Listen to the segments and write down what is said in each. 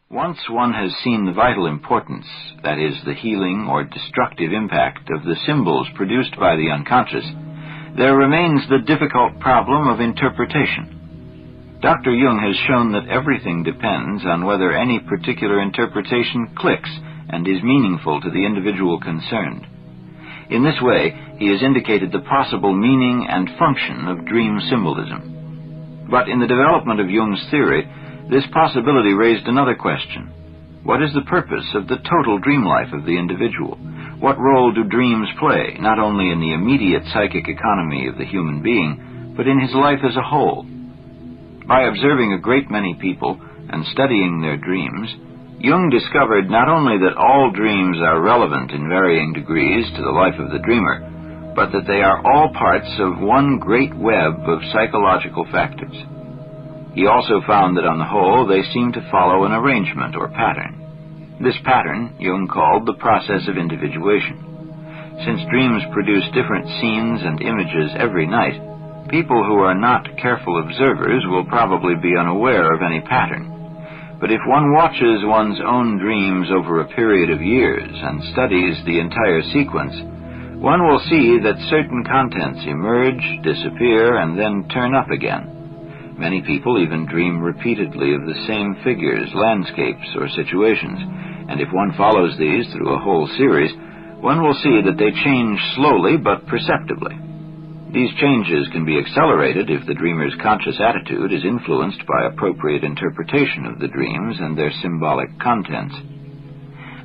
Once one has seen the vital importance, that is, the healing or destructive impact of the symbols produced by the unconscious, there remains the difficult problem of interpretation. Dr. Jung has shown that everything depends on whether any particular interpretation clicks and is meaningful to the individual concerned. In this way, he has indicated the possible meaning and function of dream symbolism. But in the development of Jung's theory, this possibility raised another question. What is the purpose of the total dream life of the individual? What role do dreams play, not only in the immediate psychic economy of the human being, but in his life as a whole? By observing a great many people and studying their dreams, Jung discovered not only that all dreams are relevant in varying degrees to the life of the dreamer, but that they are all parts of one great web of psychological factors. He also found that on the whole they seem to follow an arrangement or pattern. This pattern Jung called the process of individuation. Since dreams produce different scenes and images every night, people who are not careful observers will probably be unaware of any pattern. But if one watches one's own dreams over a period of years and studies the entire sequence, one will see that certain contents emerge, disappear, and then turn up again. Many people even dream repeatedly of the same figures, landscapes, or situations, and if one follows these through a whole series, one will see that they change slowly but perceptibly. These changes can be accelerated if the dreamer's conscious attitude is influenced by appropriate interpretation of the dreams and their symbolic contents.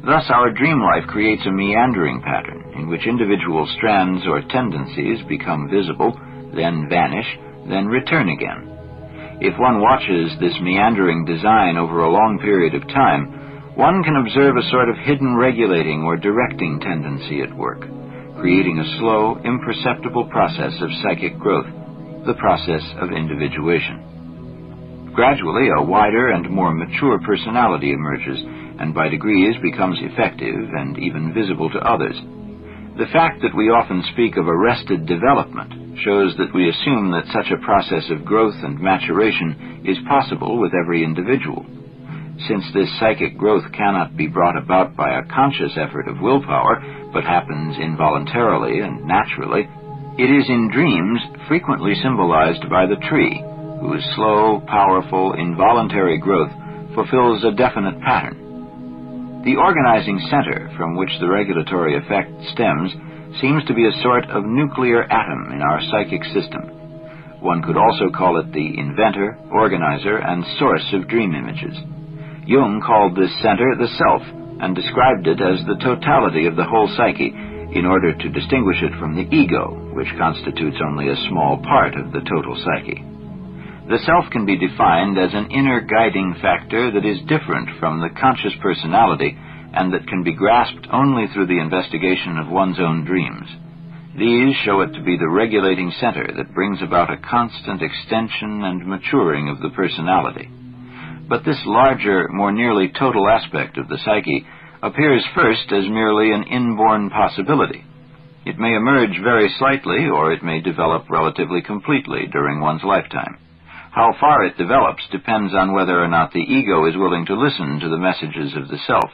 Thus, our dream life creates a meandering pattern in which individual strands or tendencies become visible, then vanish, then return again. If one watches this meandering design over a long period of time, one can observe a sort of hidden regulating or directing tendency at work, creating a slow, imperceptible process of psychic growth, the process of individuation. Gradually, a wider and more mature personality emerges, and by degrees becomes effective and even visible to others. The fact that we often speak of arrested development shows that we assume that such a process of growth and maturation is possible with every individual. Since this psychic growth cannot be brought about by a conscious effort of willpower, but happens involuntarily and naturally, it is in dreams frequently symbolized by the tree, whose slow, powerful, involuntary growth fulfills a definite pattern. The organizing center from which the regulatory effect stems seems to be a sort of nuclear atom in our psychic system. One could also call it the inventor, organizer, and source of dream images. Jung called this center the self and described it as the totality of the whole psyche in order to distinguish it from the ego, which constitutes only a small part of the total psyche. The self can be defined as an inner guiding factor that is different from the conscious personality and that can be grasped only through the investigation of one's own dreams. These show it to be the regulating center that brings about a constant extension and maturing of the personality. But this larger, more nearly total aspect of the psyche appears first as merely an inborn possibility. It may emerge very slightly, or it may develop relatively completely during one's lifetime. How far it develops depends on whether or not the ego is willing to listen to the messages of the self.